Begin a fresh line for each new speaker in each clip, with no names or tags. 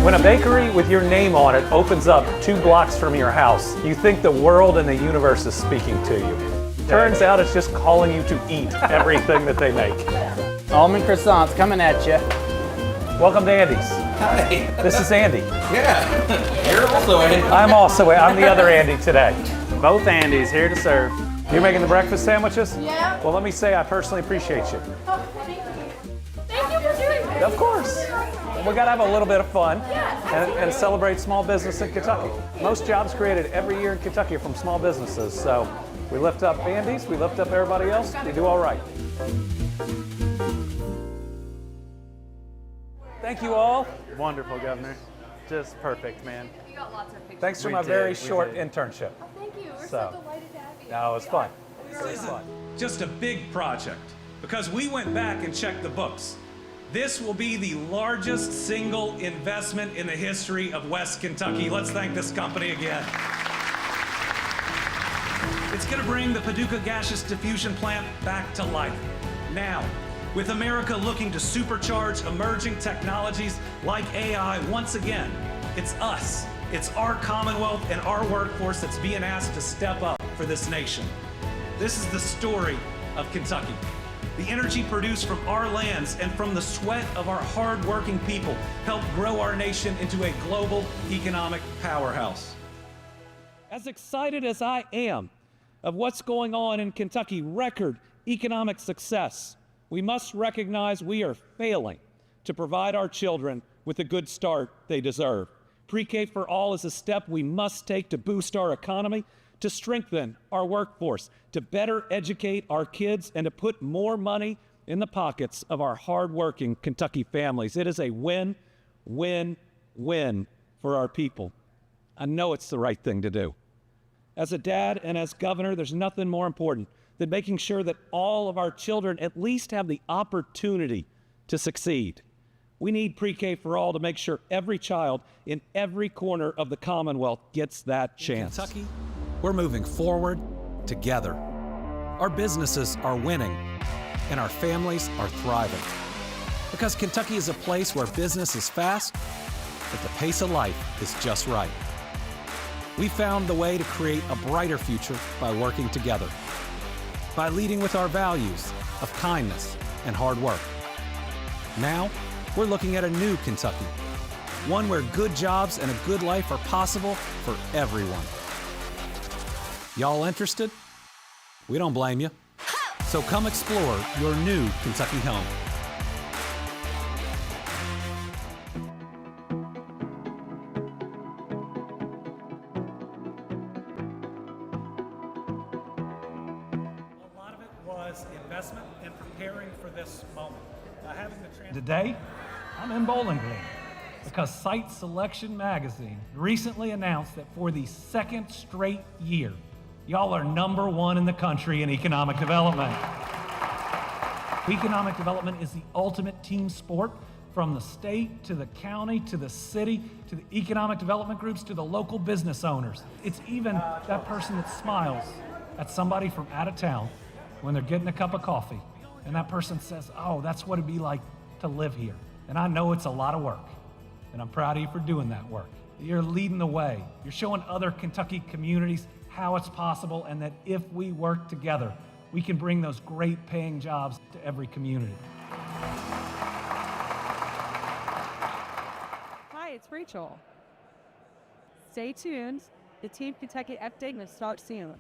When a bakery with your name on it opens up 2 blocks from your house, you think the world and the universe is speaking to you. Turns out it's just calling you to eat everything that they make.
Almond croissants coming at you.
Welcome to Andy's.
Hi.
This is Andy.
Yeah. You're also Andy.
I'm the other Andy today.
Both Andys here to serve.
You're making the breakfast sandwiches?
Yeah.
Well, let me say I personally appreciate you.
Oh, thank you. Thank you for doing this.
Of course. We got to have a little bit of fun and celebrate small business in Kentucky. Most jobs created every year in Kentucky are from small businesses. So we lift up Andy's, we lift up everybody else, we do all right. Thank you all.
Wonderful, Governor. Just perfect, man.
You got lots of pictures.
Thanks for
We
my
did,
very
we
short
did.
internship.
Oh, thank you. We're
So.
so delighted to have you.
No, it was fun.
This isn't just a big project, because we went back and checked the books. This will be the largest single investment in the history of West Kentucky. Let's thank this company again. It's going to bring the Paducah Gaseous Diffusion Plant back to life. Now, with America looking to supercharge emerging technologies like AI once again, it's us, it's our Commonwealth and our workforce that's being asked to step up for this nation. This is the story of Kentucky. The energy produced from our lands and from the sweat of our hard-working people helped grow our nation into a global economic powerhouse. As excited as I am of what's going on in Kentucky, record economic success, we must recognize we are failing to provide our children with the good start they deserve. Pre-K for all is a step we must take to boost our economy, to strengthen our workforce, to better educate our kids, and to put more money in the pockets of our hardworking Kentucky families. It is a win, win, win for our people. I know it's the right thing to do. As a dad and as governor, there's nothing more important than making sure that all of our children at least have the opportunity to succeed. We need Pre-K for all to make sure every child in every corner of the Commonwealth gets that chance.
In Kentucky, we're moving forward together. Our businesses are winning, and our families are thriving. Because Kentucky is a place where business is fast, but the pace of life is just right. We found the way to create a brighter future by working together, by leading with our values of kindness and hard work. Now, we're looking at a new Kentucky, one where good jobs and a good life are possible for everyone. Y'all interested? We don't blame you. So come explore your new Kentucky home.
A lot of it was investment and preparing for this moment. Today, I'm in Bowling Green because Site Selection Magazine recently announced that for the 2nd straight year, y'all are #1 in the country in economic development. Economic development is the ultimate team sport, from the state to the county to the city to the economic development groups to the local business owners. It's even that person that smiles at somebody from out of town when they're getting a cup of coffee and that person says, "Oh, that's what it'd be like to live here." And I know it's a lot of work, and I'm proud of you for doing that work. You're leading the way. You're showing other Kentucky communities how it's possible, and that if we work together, we can bring those great paying jobs to every community.
Hi, it's Rachel. Stay tuned. The Team Kentucky update will start soon.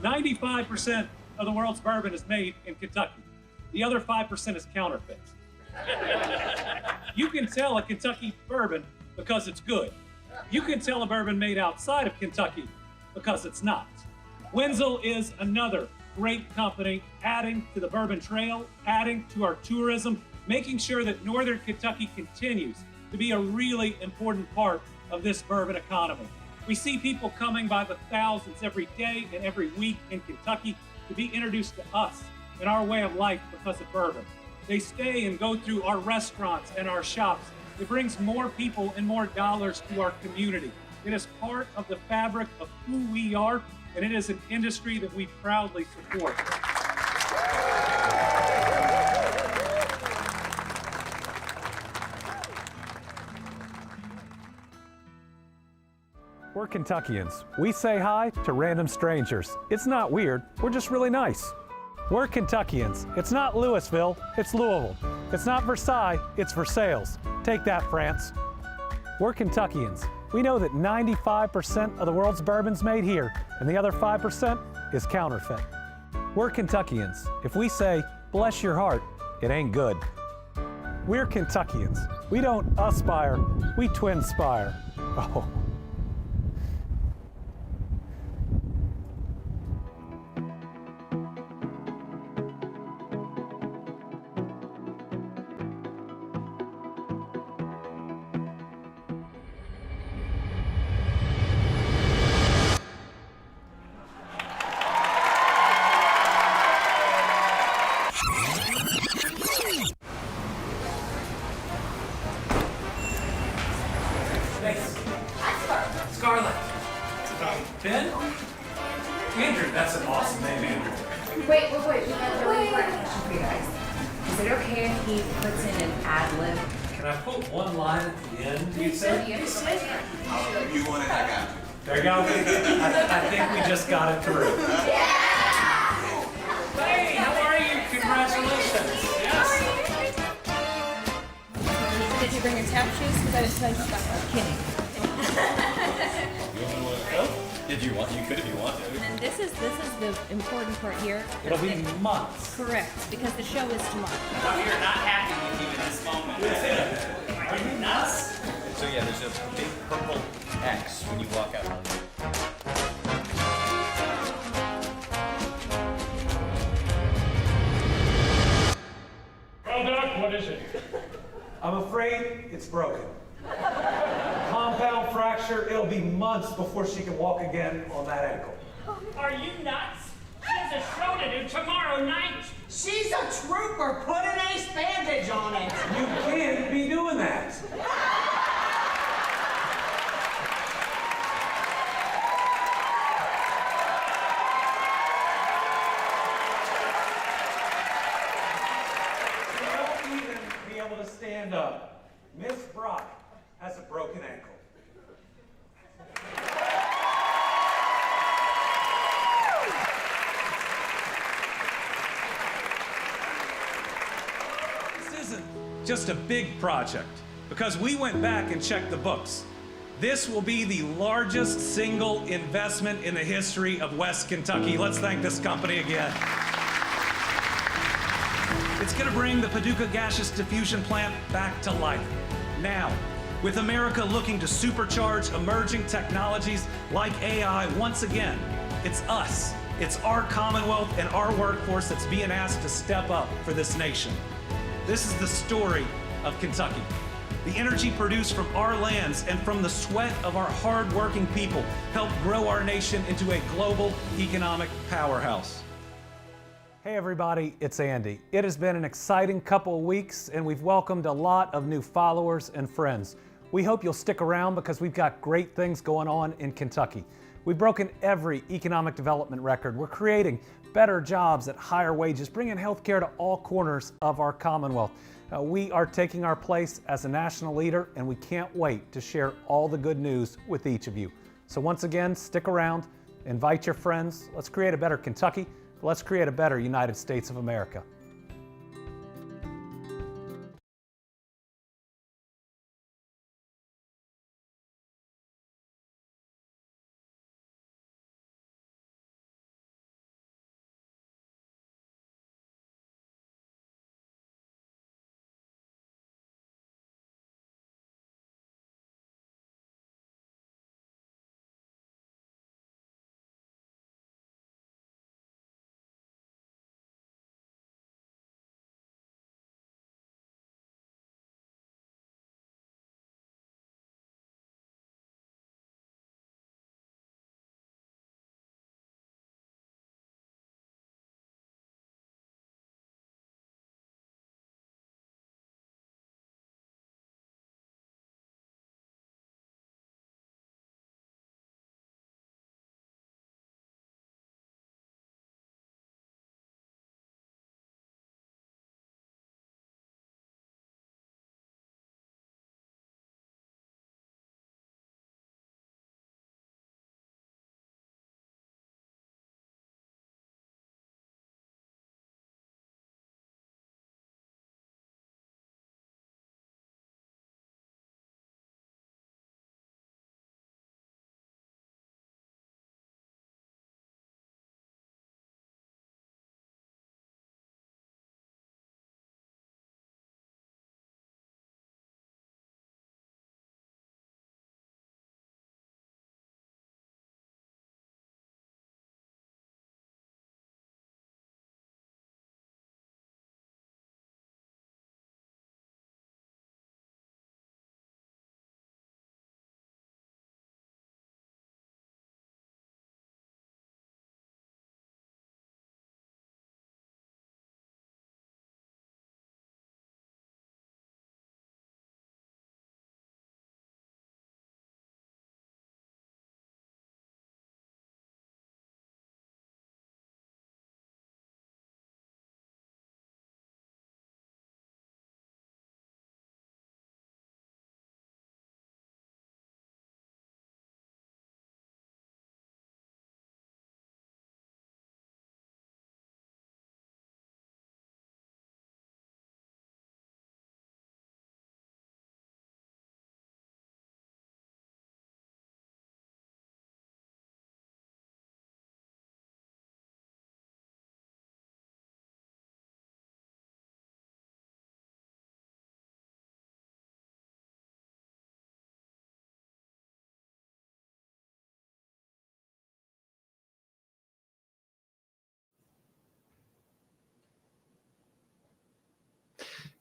95% of the world's bourbon is made in Kentucky. The other 5% is counterfeit. You can tell a Kentucky bourbon because it's good. You can tell a bourbon made outside of Kentucky because it's not. Wenzel is another great company, adding to the Bourbon Trail, adding to our tourism, making sure that Northern Kentucky continues to be a really important part of this bourbon economy. We see people coming by the thousands every day and every week in Kentucky to be introduced to us and our way of life because of bourbon. They stay and go through our restaurants and our shops. It brings more people and more dollars to our community. It is part of the fabric of who we are, and it is an industry that we proudly support.
We're Kentuckians. We say hi to random strangers. It's not weird, we're just really nice. We're Kentuckians. It's not Louisville, it's Louisville. It's not Versailles, it's Versailles. Take that, France. We're Kentuckians. We know that 95% of the world's bourbon's made here, and the other 5% is counterfeit. We're Kentuckians. If we say, bless your heart, it ain't good. We're Kentuckians. We don't aspire, we twin-spire. Oh.
Scarlett. Ben? Andrew, that's an awesome name, Andrew.
Wait, we got a really important question for you guys. Is it okay if he puts in an ad lib?
Can I put one line at the end, you said?
You
want it, I got you.
There you go. I think we just got it through. Hey, how are you? Congratulations. Yes.
Did you bring your tap shoes? Because I just like stuff. Kidding.
If you want, you could if you want to.
And this is the important part here.
It'll be months.
Correct, because the show is tomorrow.
We're not happy with you in this moment.
Are you nuts?
So yeah, there's a big purple X when you walk out.
Well, Doc, what is it?
I'm afraid it's broken. Compound fracture, it'll be months before she can walk again on that ankle.
Are you nuts? She has a show to do tomorrow night.
She's a trooper. Put an ace bandage on it.
You can't be doing that. You won't even be able to stand up. Miss Brock has a broken ankle.
This isn't just a big project because we went back and checked the books. This will be the largest single investment in the history of West Kentucky. Let's thank this company again. It's going to bring the Paducah Gaseous Diffusion Plant back to life. Now, with America looking to supercharge emerging technologies like AI once again, it's us, it's our Commonwealth and our workforce that's being asked to step up for this nation. This is the story of Kentucky. The energy produced from our lands and from the sweat of our hard-working people helped grow our nation into a global economic powerhouse.
Hey everybody, it's Andy. It has been an exciting couple of weeks and we've welcomed a lot of new followers and friends. We hope you'll stick around because we've got great things going on in Kentucky. We've broken every economic development record. We're creating better jobs at higher wages, bringing healthcare to all corners of our Commonwealth. We are taking our place as a national leader and we can't wait to share all the good news with each of you. So once again, stick around, invite your friends. Let's create a better Kentucky. Let's create a better United States of America.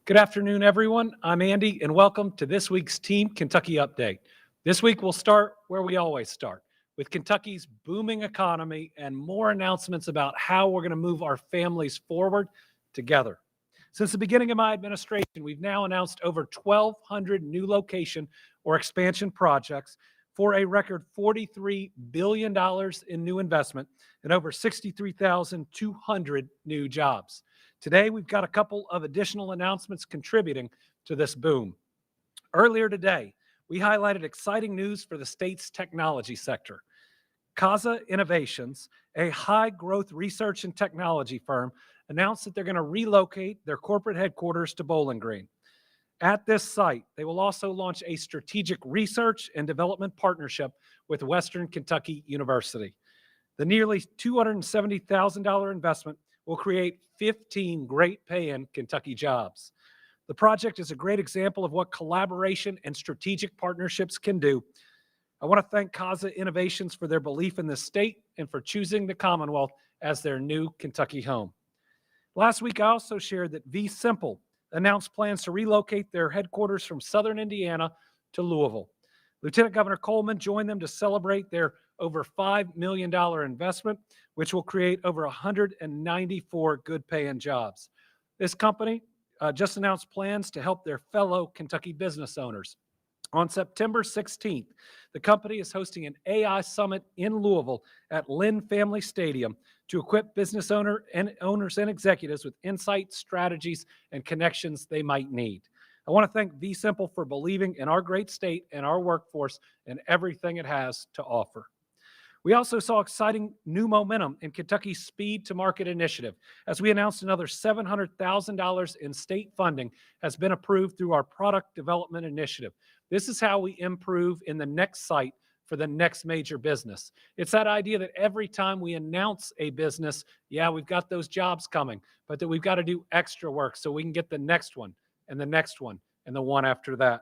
Good afternoon, everyone. I'm Andy, and welcome to this week's Team Kentucky Update. This week, we'll start where we always start, with Kentucky's booming economy and more announcements about how we're going to move our families forward together. Since the beginning of my administration, we've now announced over 1,200 new location or expansion projects for a record $43 billion in new investment and over 63,200 new jobs. Today, we've got a couple of additional announcements contributing to this boom. Earlier today, we highlighted exciting news for the state's technology sector. Casa Innovations, a high-growth research and technology firm, announced that they're going to relocate their corporate headquarters to Bowling Green. At this site, they will also launch a strategic research and development partnership with Western Kentucky University. The nearly $270,000 investment will create 15 great-paying Kentucky jobs. The project is a great example of what collaboration and strategic partnerships can do. I want to thank Casa Innovations for their belief in this state and for choosing the Commonwealth as their new Kentucky home. Last week, I also shared that Fiscal announced plans to relocate their headquarters from southern Indiana to Louisville. Lieutenant Governor Coleman joined them to celebrate their over $5 million investment, which will create over 194 good-paying jobs. This company just announced plans to help their fellow Kentucky business owners. On September 16th, the company is hosting an AI summit in Louisville at Lynn Family Stadium to equip business owners and executives with insights, strategies, and connections they might need. I want to thank Fiscal for believing in our great state and our workforce and everything it has to offer. We also saw exciting new momentum in Kentucky's Speed to Market initiative, as we announced another $700,000 in state funding has been approved through our product development initiative. This is how we improve in the next site for the next major business. It's that idea that every time we announce a business, yeah, we've got those jobs coming, but that we've got to do extra work so we can get the next one and the next one and the one after that.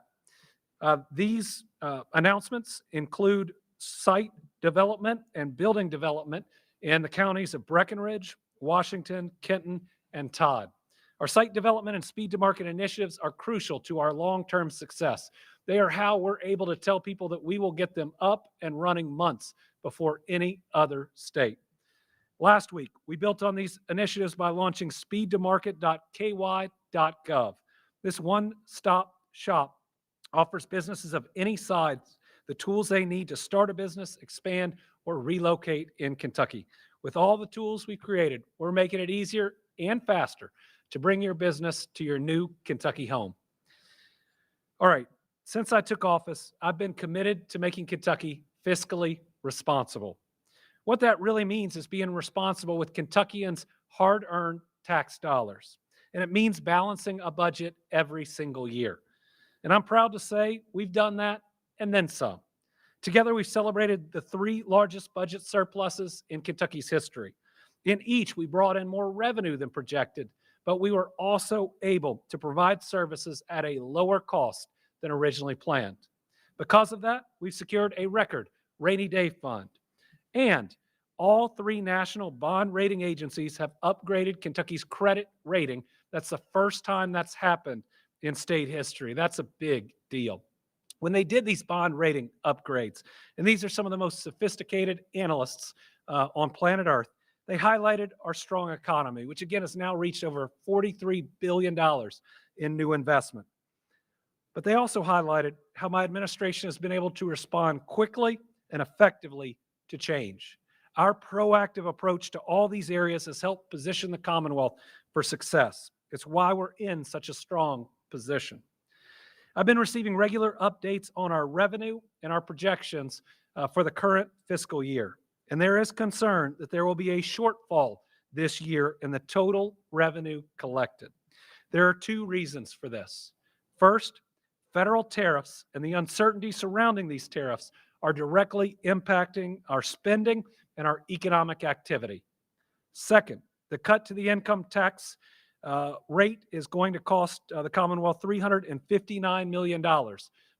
These announcements include site development and building development in the counties of Breckenridge, Washington, Kenton, and Todd. Our site development and speed to market initiatives are crucial to our long-term success. They are how we're able to tell people that we will get them up and running months before any other state. Last week, we built on these initiatives by launching speedtomarket.ky.gov. This one-stop shop offers businesses of any size the tools they need to start a business, expand, or relocate in Kentucky. With all the tools we created, we're making it easier and faster to bring your business to your new Kentucky home. All right, since I took office, I've been committed to making Kentucky fiscally responsible. What that really means is being responsible with Kentuckians' hard-earned tax dollars. And it means balancing a budget every single year. And I'm proud to say we've done that and then some. Together, we've celebrated the 3 largest budget surpluses in Kentucky's history. In each, we brought in more revenue than projected, but we were also able to provide services at a lower cost than originally planned. Because of that, we've secured a record rainy day fund. And all 3 national bond rating agencies have upgraded Kentucky's credit rating. That's the first time that's happened in state history. That's a big deal. When they did these bond rating upgrades, and these are some of the most sophisticated analysts on planet Earth, they highlighted our strong economy, which again has now reached over $43 billion in new investment. But they also highlighted how my administration has been able to respond quickly and effectively to change. Our proactive approach to all these areas has helped position the Commonwealth for success. It's why we're in such a strong position. I've been receiving regular updates on our revenue and our projections for the current fiscal year. And there is concern that there will be a shortfall this year in the total revenue collected. There are 2 reasons for this. First, federal tariffs and the uncertainty surrounding these tariffs are directly impacting our spending and our economic activity. Second, the cut to the income tax rate is going to cost the Commonwealth $359 million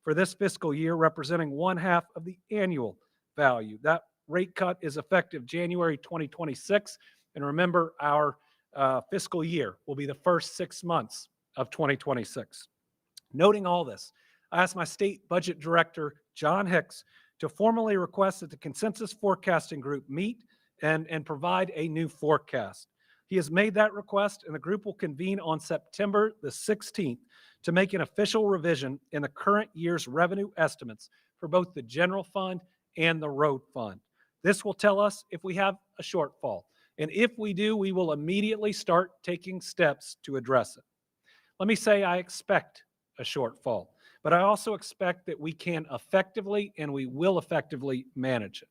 for this fiscal year, representing 1/2 of the annual value. That rate cut is effective January 2026. And remember, our fiscal year will be the first 6 months of 2026. Noting all this, I asked my state budget director, John Hicks, to formally request that the consensus forecasting group meet and provide a new forecast. He has made that request, and the group will convene on September the 16th to make an official revision in the current year's revenue estimates for both the general fund and the road fund. This will tell us if we have a shortfall, and if we do, we will immediately start taking steps to address it. Let me say I expect a shortfall, but I also expect that we can effectively and we will effectively manage it.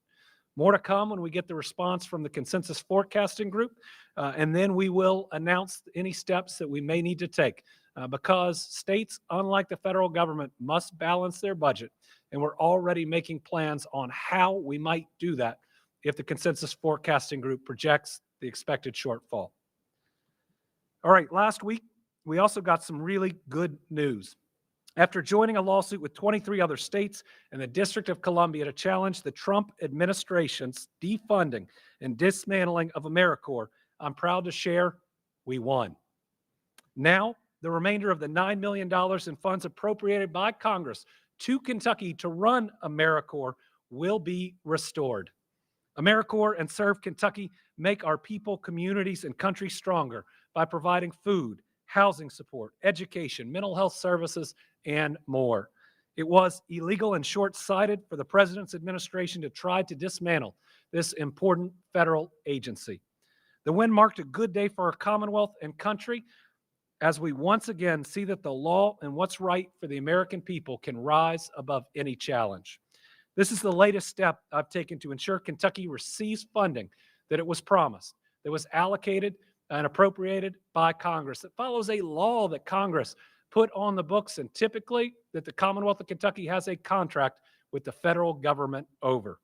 More to come when we get the response from the consensus forecasting group, and then we will announce any steps that we may need to take because states, unlike the federal government, must balance their budget, and we're already making plans on how we might do that if the consensus forecasting group projects the expected shortfall. All right, last week, we also got some really good news. After joining a lawsuit with 23 other states and the District of Columbia to challenge the Trump administration's defunding and dismantling of AmeriCorps, I'm proud to share we won. Now, the remainder of the $9 million in funds appropriated by Congress to Kentucky to run AmeriCorps will be restored. AmeriCorps and Serve Kentucky make our people, communities, and country stronger by providing food, housing support, education, mental health services, and more. It was illegal and short-sighted for the President's administration to try to dismantle this important federal agency. The win marked a good day for our Commonwealth and country as we once again see that the law and what's right for the American people can rise above any challenge. This is the latest step I've taken to ensure Kentucky receives funding that it was promised, that was allocated and appropriated by Congress, that follows a law that Congress put on the books and typically that the Commonwealth of Kentucky has a contract with the federal government over.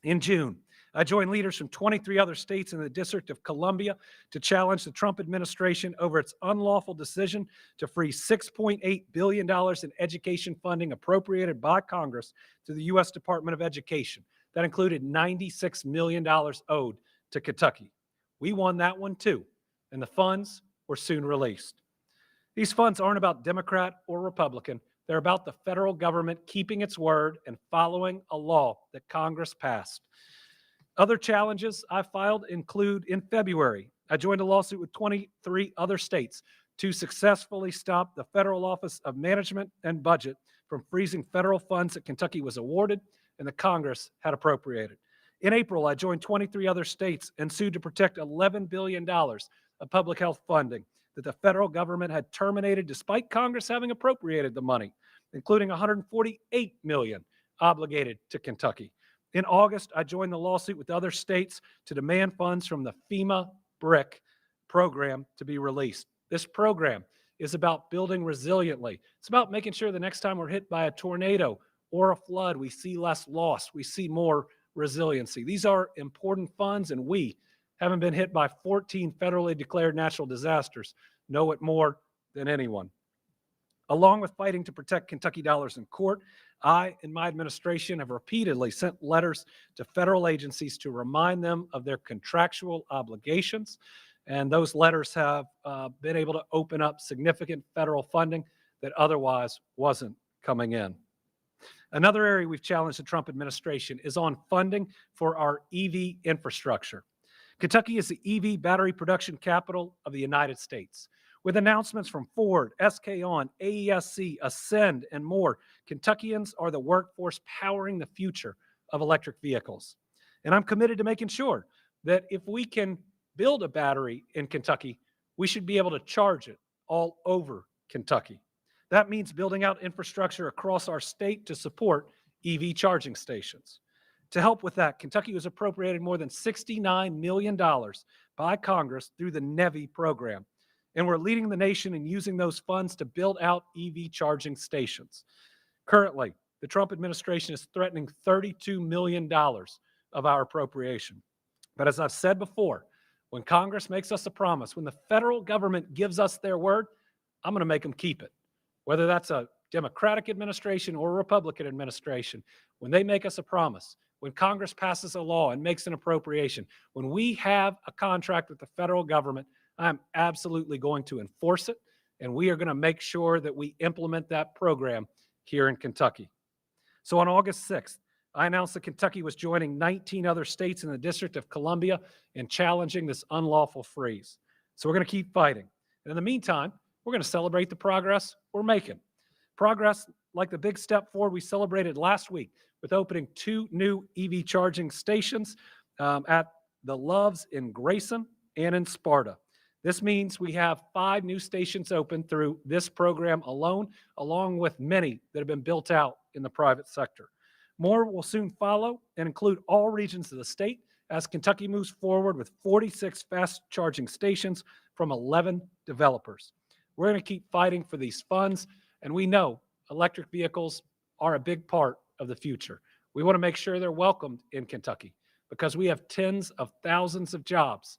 In June, I joined leaders from 23 other states in the District of Columbia to challenge the Trump administration over its unlawful decision to freeze $6.8 billion in education funding appropriated by Congress to the U.S. Department of Education. That included $96 million owed to Kentucky. We won that one too, and the funds were soon released. These funds aren't about Democrat or Republican. They're about the federal government keeping its word and following a law that Congress passed. Other challenges I filed include in February, I joined a lawsuit with 23 other states to successfully stop the Federal Office of Management and Budget from freezing federal funds that Kentucky was awarded and the Congress had appropriated. In April, I joined 23 other states and sued to protect $11 billion of public health funding that the federal government had terminated despite Congress having appropriated the money, including $148 million obligated to Kentucky. In August, I joined the lawsuit with other states to demand funds from the FEMA BRIC program to be released. This program is about building resiliently. It's about making sure the next time we're hit by a tornado or a flood, we see less loss, we see more resiliency. These are important funds, and we, having been hit by 14 federally declared natural disasters, know it more than anyone. Along with fighting to protect Kentucky dollars in court, I and my administration have repeatedly sent letters to federal agencies to remind them of their contractual obligations, and those letters have been able to open up significant federal funding that otherwise wasn't coming in. Another area we've challenged the Trump administration is on funding for our EV infrastructure. Kentucky is the EV battery production capital of the United States. With announcements from Ford, SK On, AESC, Ascend, and more, Kentuckians are the workforce powering the future of electric vehicles. And I'm committed to making sure that if we can build a battery in Kentucky, we should be able to charge it all over Kentucky. That means building out infrastructure across our state to support EV charging stations. To help with that, Kentucky was appropriated more than $69 million by Congress through the NEVI program. And we're leading the nation in using those funds to build out EV charging stations. Currently, the Trump administration is threatening $32 million of our appropriation. But as I've said before, when Congress makes us a promise, when the federal government gives us their word, I'm going to make them keep it. Whether that's a Democratic administration or a Republican administration, when they make us a promise, when Congress passes a law and makes an appropriation, when we have a contract with the federal government, I'm absolutely going to enforce it, and we are going to make sure that we implement that program here in Kentucky. So on August 6th, I announced that Kentucky was joining 19 other states in the District of Columbia in challenging this unlawful freeze. So we're going to keep fighting. And in the meantime, we're going to celebrate the progress we're making. Progress like the big step forward we celebrated last week with opening 2 new EV charging stations at the Loves in Grayson and in Sparta. This means we have 5 new stations open through this program alone, along with many that have been built out in the private sector. More will soon follow and include all regions of the state as Kentucky moves forward with 46 fast charging stations from 11 developers. We're going to keep fighting for these funds, and we know electric vehicles are a big part of the future. We want to make sure they're welcomed in Kentucky because we have tens of thousands of jobs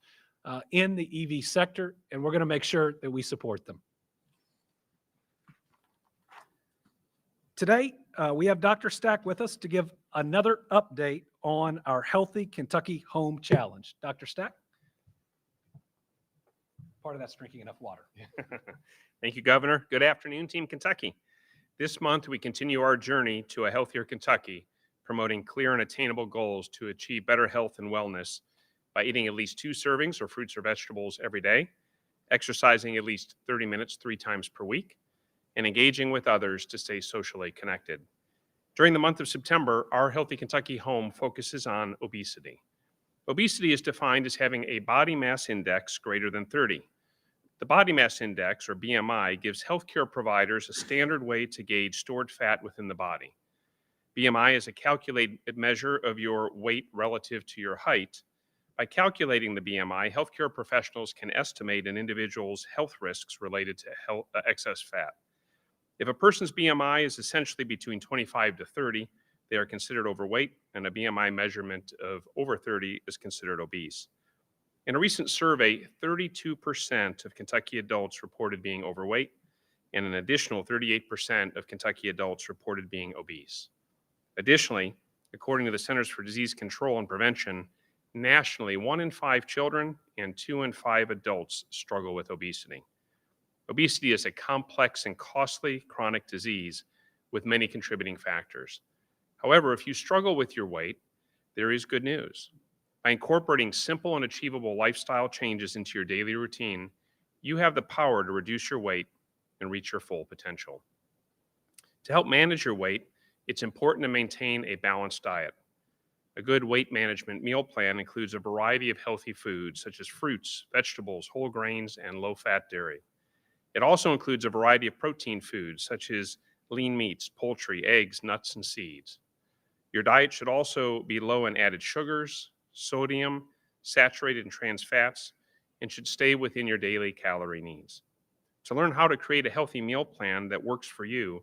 in the EV sector, and we're going to make sure that we support them. Today, we have Dr. Stack with us to give another update on our Healthy Kentucky Home Challenge. Dr. Stack? Part of that's drinking enough water.
Thank you, Governor. Good afternoon, Team Kentucky. This month, we continue our journey to a healthier Kentucky, promoting clear and attainable goals to achieve better health and wellness by eating at least 2 servings of fruits or vegetables every day, exercising at least 30 minutes 3 times per week, and engaging with others to stay socially connected. During the month of September, our Healthy Kentucky Home focuses on obesity. Obesity is defined as having a body mass index greater than 30. The body mass index, or BMI, gives healthcare providers a standard way to gauge stored fat within the body. BMI is a calculated measure of your weight relative to your height. By calculating the BMI, healthcare professionals can estimate an individual's health risks related to excess fat. If a person's BMI is essentially between 25 to 30, they are considered overweight, and a BMI measurement of over 30 is considered obese. In a recent survey, 32% of Kentucky adults reported being overweight, and an additional 38% of Kentucky adults reported being obese. Additionally, according to the Centers for Disease Control and Prevention, nationally, 1 in 5 children and 2 in 5 adults struggle with obesity. Obesity is a complex and costly chronic disease with many contributing factors. However, if you struggle with your weight, there is good news. By incorporating simple and achievable lifestyle changes into your daily routine, you have the power to reduce your weight and reach your full potential. To help manage your weight, it's important to maintain a balanced diet. A good weight management meal plan includes a variety of healthy foods such as fruits, vegetables, whole grains, and low-fat dairy. It also includes a variety of protein foods such as lean meats, poultry, eggs, nuts, and seeds. Your diet should also be low in added sugars, sodium, saturated and trans fats, and should stay within your daily calorie needs. To learn how to create a healthy meal plan that works for you,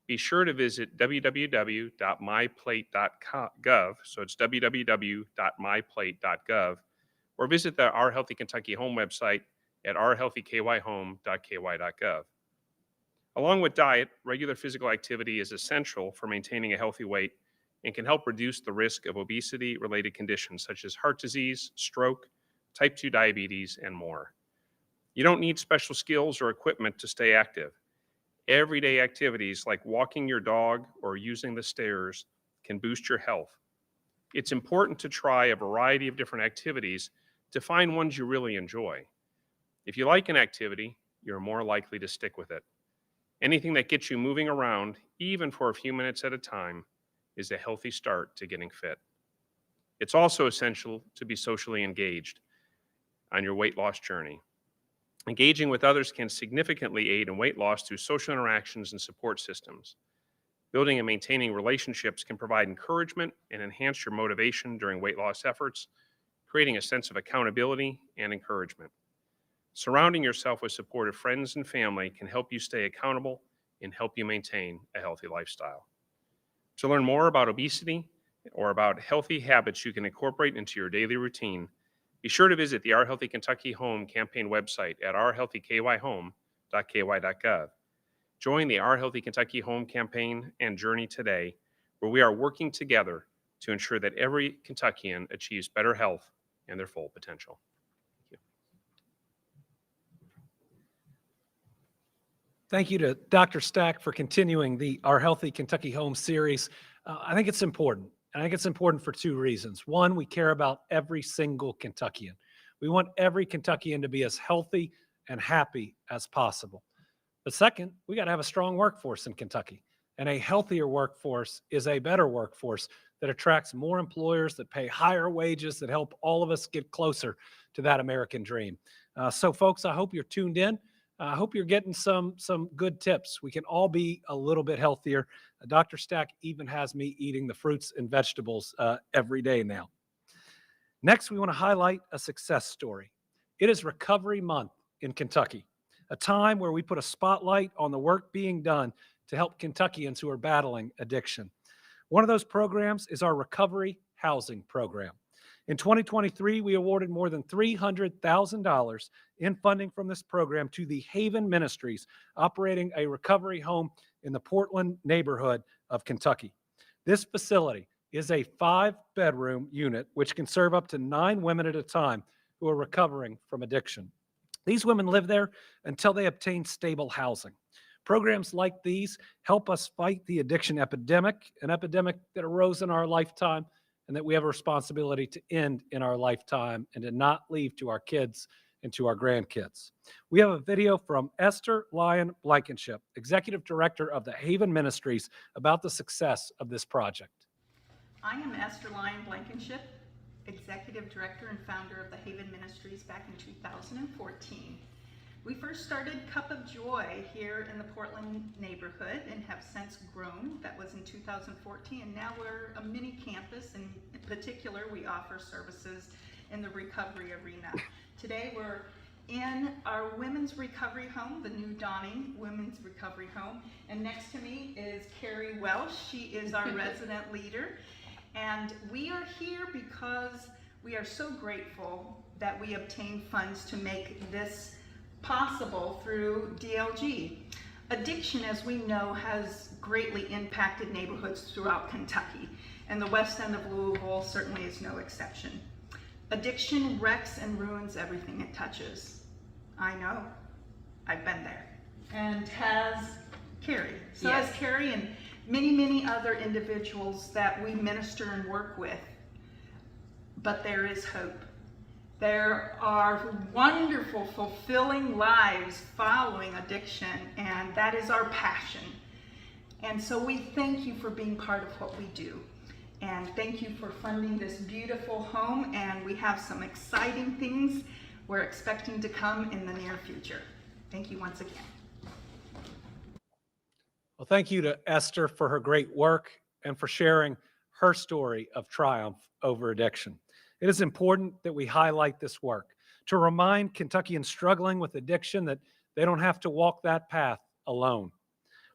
be sure to visit www.myplate.gov, so it's www.myplate.gov, or visit the Our Healthy Kentucky Home website at ourhealthykyhome.ky.gov. Along with diet, regular physical activity is essential for maintaining a healthy weight and can help reduce the risk of obesity-related conditions such as heart disease, stroke, type 2 diabetes, and more. You don't need special skills or equipment to stay active. Everyday activities like walking your dog or using the stairs can boost your health. It's important to try a variety of different activities to find ones you really enjoy. If you like an activity, you're more likely to stick with it. Anything that gets you moving around, even for a few minutes at a time, is a healthy start to getting fit. It's also essential to be socially engaged on your weight loss journey. Engaging with others can significantly aid in weight loss through social interactions and support systems. Building and maintaining relationships can provide encouragement and enhance your motivation during weight loss efforts, creating a sense of accountability and encouragement. Surrounding yourself with supportive friends and family can help you stay accountable and help you maintain a healthy lifestyle. To learn more about obesity or about healthy habits you can incorporate into your daily routine, be sure to visit the Our Healthy Kentucky Home campaign website at ourhealthykyhome.ky.gov. Join the Our Healthy Kentucky Home campaign and journey today, where we are working together to ensure that every Kentuckian achieves better health and their full potential. Thank you.
Thank you to Dr. Stack for continuing Our Healthy Kentucky Home series. I think it's important. I think it's important for two reasons. One, we care about every single Kentuckian. We want every Kentuckian to be as healthy and happy as possible. But second, we got to have a strong workforce in Kentucky. And a healthier workforce is a better workforce that attracts more employers, that pay higher wages, that help all of us get closer to that American dream. So folks, I hope you're tuned in. I hope you're getting some good tips. We can all be a little bit healthier. Dr. Stack even has me eating the fruits and vegetables every day now. Next, we want to highlight a success story. It is Recovery Month in Kentucky, a time where we put a spotlight on the work being done to help Kentuckians who are battling addiction. One of those programs is our Recovery Housing Program. In 2023, we awarded more than $300,000 in funding from this program to the Haven Ministries, operating a recovery home in the Portland neighborhood of Kentucky. This facility is a 5-bedroom unit which can serve up to 9 women at a time who are recovering from addiction. These women live there until they obtain stable housing. Programs like these help us fight the addiction epidemic, an epidemic that arose in our lifetime and that we have a responsibility to end in our lifetime and to not leave to our kids and to our grandkids. We have a video from Esther Lyon Blankenship, Executive Director of the Haven Ministries, about the success of this project.
I am Esther Lyon Blankenship, Executive Director and founder of the Haven Ministries back in 2014. We first started Cup of Joy here in the Portland neighborhood and have since grown. That was in 2014, and now we're a mini campus, and in particular we offer services in the recovery arena. Today we're in our women's recovery home, the new dawning women's recovery home, and next to me is Carrie Welsh. She is our resident leader, and we are here because we are so grateful that we obtained funds to make this possible through DLG. Addiction, as we know, has greatly impacted neighborhoods throughout Kentucky, and the west end of Louisville certainly is no exception. Addiction wrecks and ruins everything it touches. I know, I've been there, and has Carrie. So
Yes.
has Carrie and many other individuals that we minister and work with. But there is hope. There are wonderful, fulfilling lives following addiction, and that is our passion. And so we thank you for being part of what we do. And thank you for funding this beautiful home, and we have some exciting things we're expecting to come in the near future. Thank you once again.
Well, thank you to Esther for her great work and for sharing her story of triumph over addiction. It is important that we highlight this work to remind Kentuckians struggling with addiction that they don't have to walk that path alone.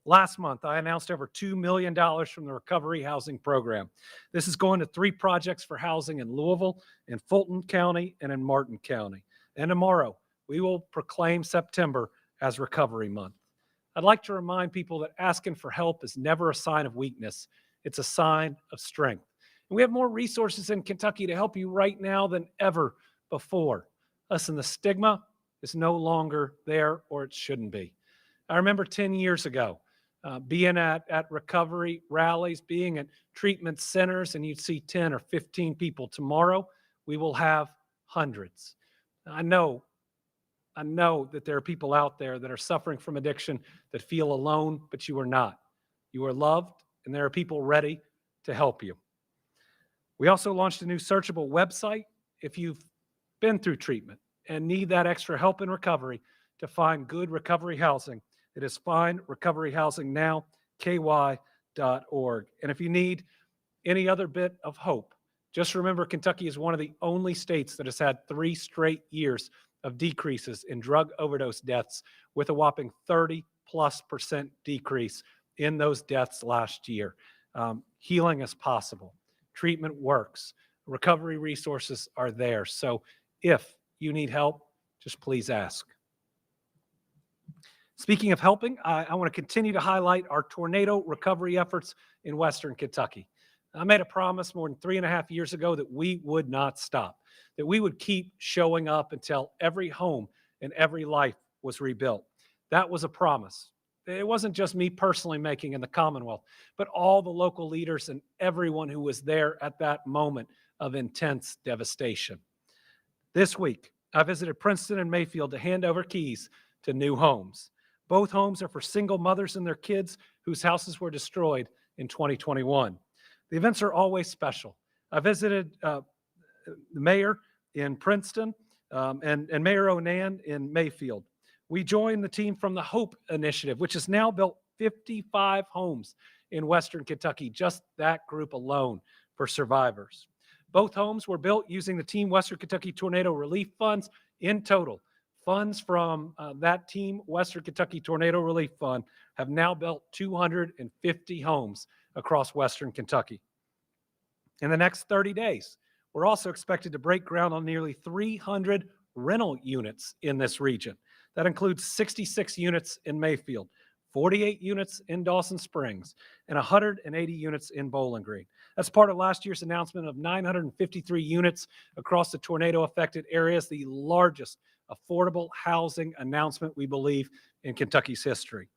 Last month, I announced over $2 million from the Recovery Housing Program. This is going to 3 projects for housing in Louisville, in Fulton County, and in Martin County. And tomorrow, we will proclaim September as Recovery Month. I'd like to remind people that asking for help is never a sign of weakness. It's a sign of strength. And we have more resources in Kentucky to help you right now than ever before. Listen, the stigma is no longer there, or it shouldn't be. I remember 10 years ago being at recovery rallies, being at treatment centers, and you'd see 10 or 15 people. Tomorrow, we will have hundreds. I know that there are people out there that are suffering from addiction that feel alone, but you are not. You are loved, and there are people ready to help you. We also launched a new searchable website if you've been through treatment and need that extra help in recovery to find good recovery housing. It is Find Recovery Housing Now, ky.org. And if you need any other bit of hope, just remember Kentucky is one of the only states that has had 3 straight years of decreases in drug overdose deaths, with a whopping 30+% decrease in those deaths last year. Healing is possible. Treatment works. Recovery resources are there. So if you need help, just please ask. Speaking of helping, I want to continue to highlight our tornado recovery efforts in Western Kentucky. I made a promise more than 3.5 years ago that we would not stop, that we would keep showing up until every home and every life was rebuilt. That was a promise,
It wasn't just me personally making in the Commonwealth, but all the local leaders and everyone who was there at that moment of intense devastation. This week, I visited Princeton and Mayfield to hand over keys to new homes. Both homes are for single mothers and their kids whose houses were destroyed in 2021. The events are always special. I visited the mayor in Princeton and Mayor Onan in Mayfield. We joined the team from the Hope Initiative, which has now built 55 homes in Western Kentucky, just that group alone for survivors. Both homes were built using the Team Western Kentucky Tornado Relief Funds. In total, funds from that Team Western Kentucky Tornado Relief Fund have now built 250 homes across Western Kentucky. In the next 30 days, we're also expected to break ground on nearly 300 rental units in this region. That includes 66 units in Mayfield, 48 units in Dawson Springs, and 180 units in Bowling Green. That's part of last year's announcement of 953 units across the tornado-affected areas, the largest affordable housing announcement, we believe, in Kentucky's history.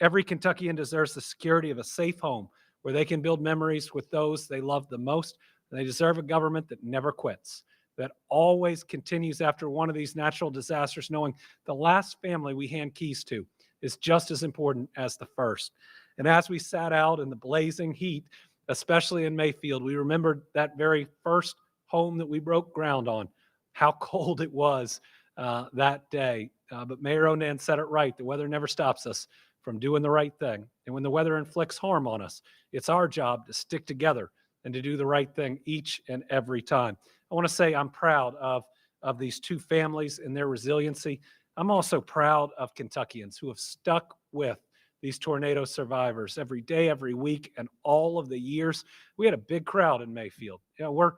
Every Kentuckian deserves the security of a safe home where they can build memories with those they love the most. They deserve a government that never quits, that always continues after one of these natural disasters, knowing the last family we hand keys to is just as important as the first. And as we sat out in the blazing heat, especially in Mayfield, we remembered that very first home that we broke ground on, how cold it was that day. But Mayor Onan said it right. The weather never stops us from doing the right thing. And when the weather inflicts harm on us, it's our job to stick together and to do the right thing each and every time. I want to say I'm proud of these two families and their resiliency. I'm also proud of Kentuckians who have stuck with these tornado survivors every day, every week, and all of the years. We had a big crowd in Mayfield. We're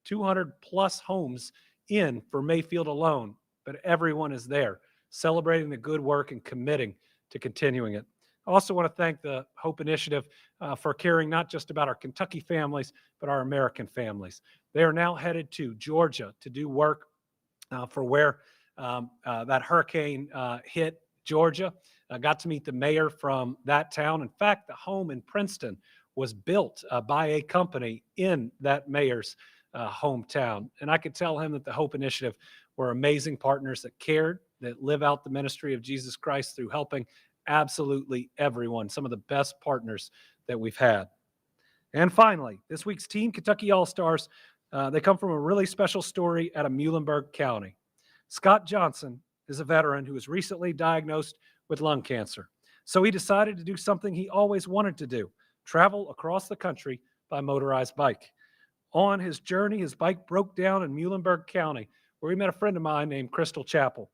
200 plus homes in for Mayfield alone, but everyone is there celebrating the good work and committing to continuing it. I also want to thank the Hope Initiative for caring not just about our Kentucky families, but our American families. They are now headed to Georgia to do work for where that hurricane hit Georgia. I got to meet the mayor from that town. In fact, the home in Princeton was built by a company in that mayor's hometown. And I could tell him that the Hope Initiative were amazing partners that cared, that live out the ministry of Jesus Christ through helping absolutely everyone, some of the best partners that we've had. And finally, this week's Team Kentucky All-Stars, they come from a really special story out of Muhlenberg County. Scott Johnson is a veteran who was recently diagnosed with lung cancer. So he decided to do something he always wanted to do, travel across the country by motorized bike. On his journey, his bike broke down in Muhlenberg County, where he met a friend of mine named Crystal Chappell.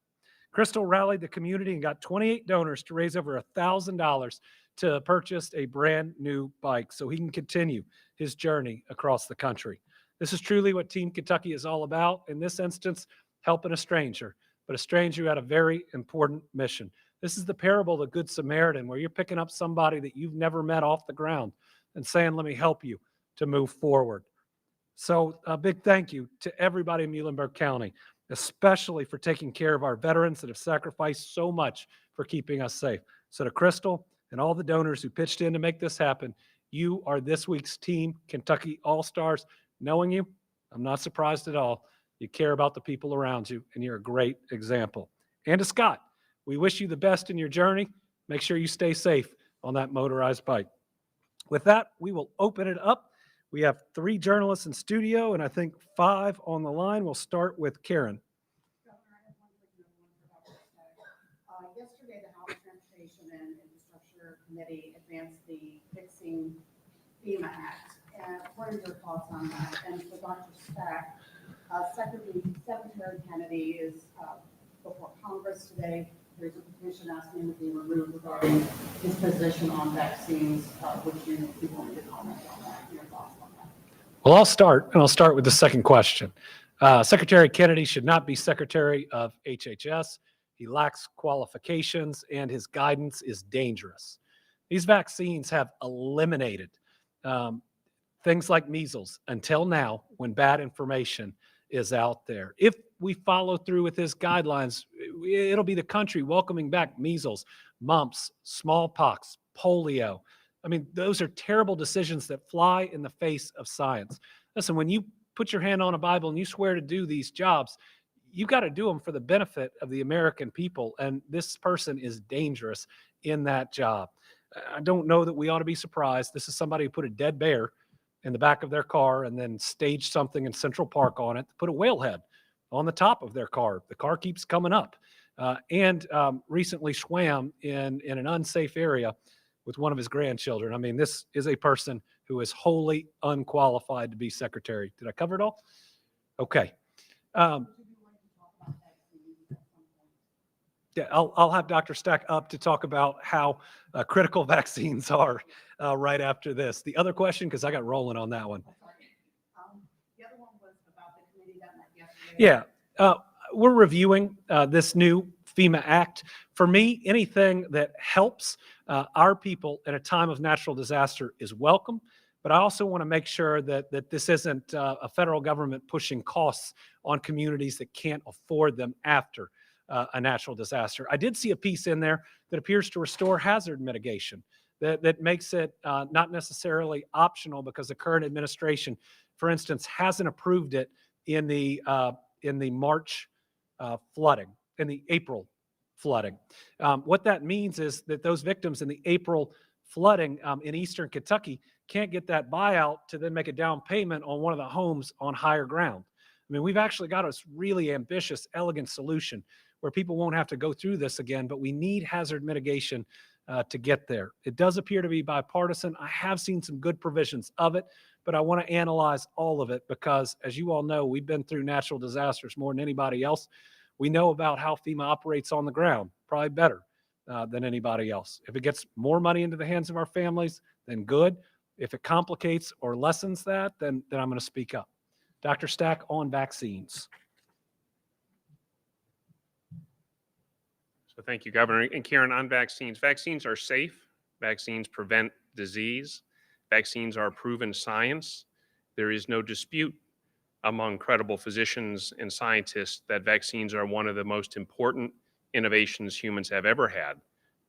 Crystal rallied the community and got 28 donors to raise over $1,000 to purchase a brand new bike so he can continue his journey across the country. This is truly what Team Kentucky is all about. In this instance, helping a stranger, but a stranger who had a very important mission. This is the parable of the Good Samaritan, where you're picking up somebody that you've never met off the ground and saying, let me help you to move forward. So a big thank you to everybody in Muhlenberg County, especially for taking care of our veterans that have sacrificed so much for keeping us safe. So to Crystal and all the donors who pitched in to make this happen, you are this week's Team Kentucky All-Stars. Knowing you, I'm not surprised at all. You care about the people around you, and you're a great example. And to Scott, we wish you the best in your journey. Make sure you stay safe on that motorized bike. With that, we will open it up. We have 3 journalists in studio, and I think 5 on the line. We'll start with Karen.
Yesterday, the House Transportation and Infrastructure Committee advanced the Fixing FEMA Act. And what are your thoughts on that? And for Dr. Stack, Secretary Kennedy is before Congress today. There's a petition asking him to be removed regarding his position on vaccines. Would you be willing to comment on that? Your thoughts on that?
Well, I'll start with the second question. Secretary Kennedy should not be Secretary of HHS. He lacks qualifications, and his guidance is dangerous. These vaccines have eliminated things like measles until now, when bad information is out there. If we follow through with his guidelines,
It'll be the country welcoming back measles, mumps, smallpox, polio. I mean, those are terrible decisions that fly in the face of science. Listen, when you put your hand on a Bible and you swear to do these jobs, you got to do them for the benefit of the American people. And this person is dangerous in that job. I don't know that we ought to be surprised. This is somebody who put a dead bear in the back of their car and then staged something in Central Park on it, put a whale head on the top of their car. The car keeps coming up. And recently swam in an unsafe area with one of his grandchildren. I mean, this is a person who is wholly unqualified to be secretary. Did I cover it all? Okay. Yeah, I'll have Dr. Stack up to talk about how critical vaccines are right after this. The other question, because I got rolling on that one.
The other one was about the committee that met yesterday.
Yeah, we're reviewing this new FEMA Act. For me, anything that helps our people in a time of natural disaster is welcome. But I also want to make sure that this isn't a federal government pushing costs on communities that can't afford them after a natural disaster. I did see a piece in there that appears to restore hazard mitigation, that makes it not necessarily optional because the current administration, for instance, hasn't approved it in the March flooding, in the April flooding. What that means is that those victims in the April flooding in eastern Kentucky can't get that buyout to then make a down payment on one of the homes on higher ground. I mean, we've actually got a really ambitious, elegant solution where people won't have to go through this again, but we need hazard mitigation to get there. It does appear to be bipartisan. I have seen some good provisions of it, but I want to analyze all of it because, as you all know, we've been through natural disasters more than anybody else. We know about how FEMA operates on the ground, probably better than anybody else. If it gets more money into the hands of our families, then good. If it complicates or lessens that, then I'm going to speak up. Dr. Stack on vaccines.
So thank you, Governor. And Karen, on vaccines, vaccines are safe. Vaccines prevent disease. Vaccines are proven science. There is no dispute among credible physicians and scientists that vaccines are one of the most important innovations humans have ever had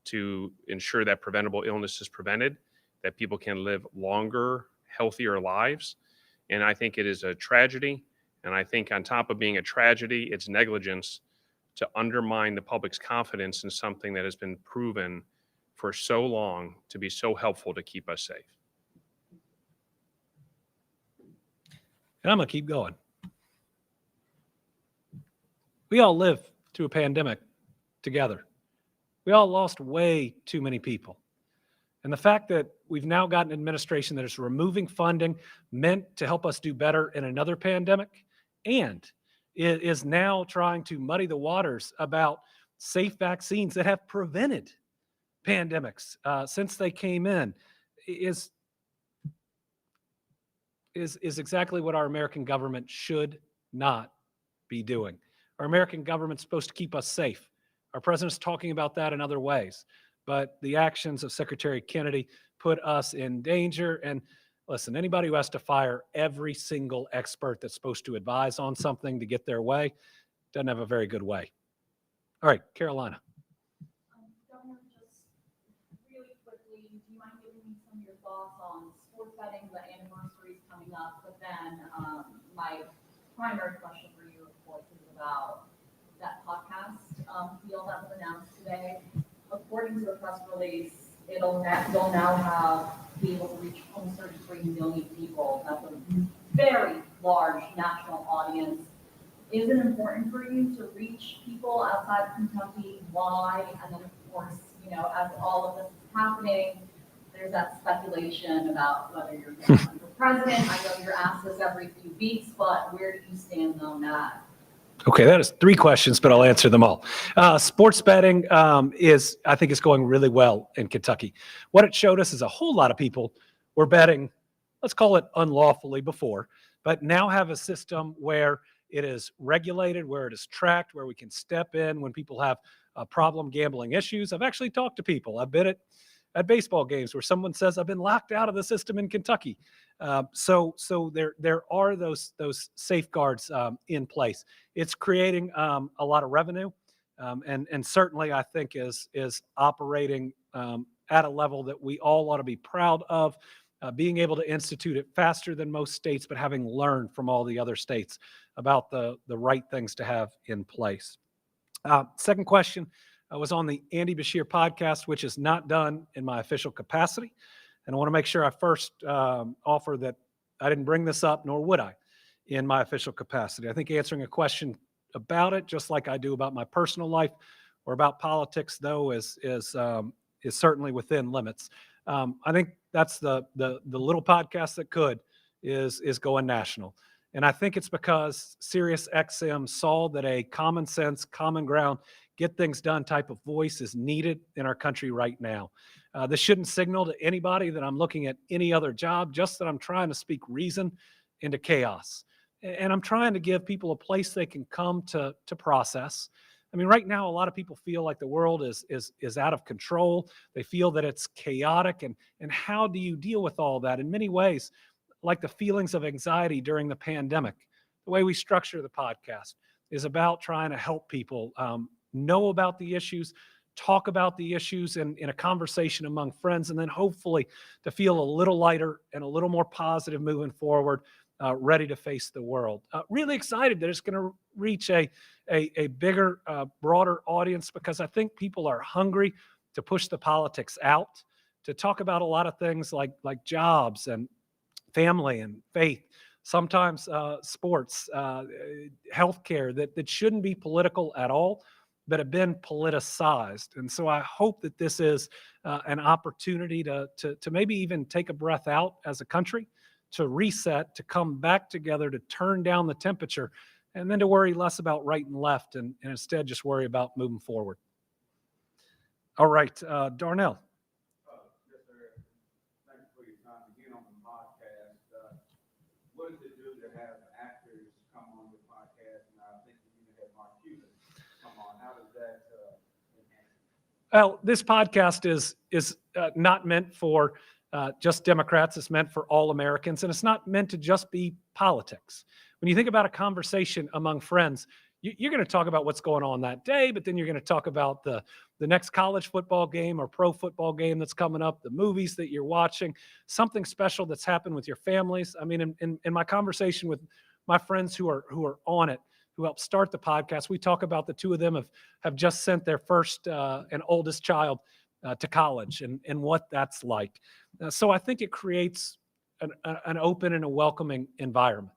to ensure that preventable illness is prevented, that people can live longer, healthier lives. And I think it is a tragedy. And I think on top of being a tragedy, it's negligence to undermine the public's confidence in something that has been proven for so long to be so helpful to keep us safe.
And I'm going to keep going. We all lived through a pandemic together. We all lost way too many people. And the fact that we've now got an administration that is removing funding meant to help us do better in another pandemic, and it is now trying to muddy the waters about safe vaccines that have prevented pandemics since they came in is exactly what our American government should not be doing. Our American government's supposed to keep us safe. Our president's talking about that in other ways, but the actions of Secretary Kennedy put us in danger. And listen, anybody who has to fire every single expert that's supposed to advise on something to get their way doesn't have a very good way. All right, Carolina.
Governor, just really quickly, do you mind giving me some of your thoughts on sports betting? The anniversary is coming up, but then my primary question for you, of course, is about that podcast deal that was announced today. According to the press release, you'll now be able to reach almost 33 million people. That's a very large national audience. Is it important for you to reach people outside of Kentucky? Why? And then, of course, as all of this is happening, there's that speculation about whether you're going to run for president. I know you're asked this every few weeks, but where do you stand on that?
Okay, that is 3 questions, but I'll answer them all. Sports betting I think is going really well in Kentucky. What it showed us is a whole lot of people were betting, let's call it unlawfully before, but now have a system where it is regulated, where it is tracked, where we can step in when people have problem gambling issues. I've actually talked to people. I've been at baseball games where someone says, I've been locked out of the system in Kentucky. So there are those safeguards in place. It's creating a lot of revenue. and certainly I think is operating at a level that we all ought to be proud of, being able to institute it faster than most states, but having learned from all the other states about the right things to have in place. Second question was on the Andy Beshear podcast, which is not done in my official capacity. And I want to make sure I first offer that I didn't bring this up, nor would I, in my official capacity. I think answering a question about it, just like I do about my personal life or about politics, though, is certainly within limits. I think that's the little podcast that could is going national. And I think it's because Sirius XM saw that a common sense, common ground, get things done type of voice is needed in our country right now. This shouldn't signal to anybody that I'm looking at any other job, just that I'm trying to speak reason into chaos. And I'm trying to give people a place they can come to process. I mean, right now, a lot of people feel like the world is out of control. They feel that it's chaotic. And how do you deal with all that? In many ways, like the feelings of anxiety during the pandemic, the way we structure the podcast is about trying to help people know about the issues, talk about the issues in a conversation among friends, and then hopefully to feel a little lighter and a little more positive moving forward, ready to face the world. Really excited that it's going to reach a bigger, broader audience, because I think people are hungry to push the politics out, to talk about a lot of things like jobs and family and faith, sometimes sports, healthcare that shouldn't be political at all, but have been politicized. And so I hope that this is an opportunity to maybe even take a breath out as a country, to reset, to come back together, to turn down the temperature, and then to worry less about right and left, and instead just worry about moving forward. All right, Darnell.
Yes, sir. Thank you for your time again on the podcast. What does it do to have actors come on the podcast? And I think you even had Mark Cuban come on. How does that enhance?
Well, this podcast is not meant for just Democrats. It's meant for all Americans, and it's not meant to just be politics. When you think about a conversation among friends, you're going to talk about what's going on that day, but then you're going to talk about the next college football game or pro football game that's coming up, the movies that you're watching, something special that's happened with your families. I mean, in my conversation with my friends who are on it, who helped start the podcast, we talk about the two of them have just sent their first and oldest child to college and what that's like. So I think it creates an open and a welcoming environment